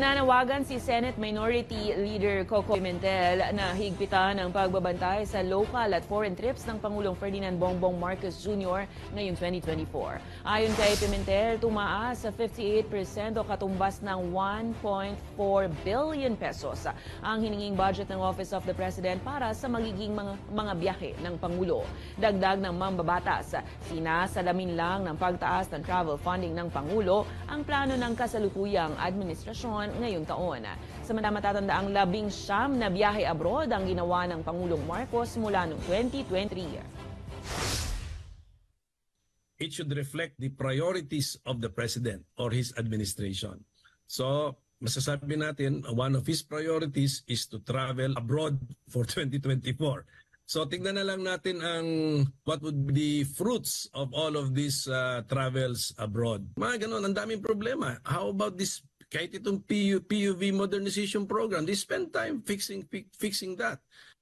Nananawagan si Senate Minority Leader Coco Pimentel na higpitan ang pagbabantay sa local at foreign trips ng Pangulong Ferdinand Bongbong Marcos Jr. ngayong 2024. Ayon kay Pimentel, tumaas sa 58% o katumbas ng 1.4 billion pesos ang hininging budget ng Office of the President para sa magiging mga biyahe ng Pangulo. Dagdag ng mambabatas, sinasalamin lang ng pagtaas ng travel funding ng Pangulo ang plano ng kasalukuyang administrasyon ngayong taon. Samantala matatanda ang 19 na biyahe abroad ang ginawa ng Pangulong Marcos mula noong 2023. It should reflect the priorities of the President or his administration. So, masasabi natin, one of his priorities is to travel abroad for 2024. So, tingnan na lang natin what would be the fruits of all of these travels abroad. Mga ganun, ang daming problema. How about this? Kahit itong PUV modernization program, they spend time fixing that.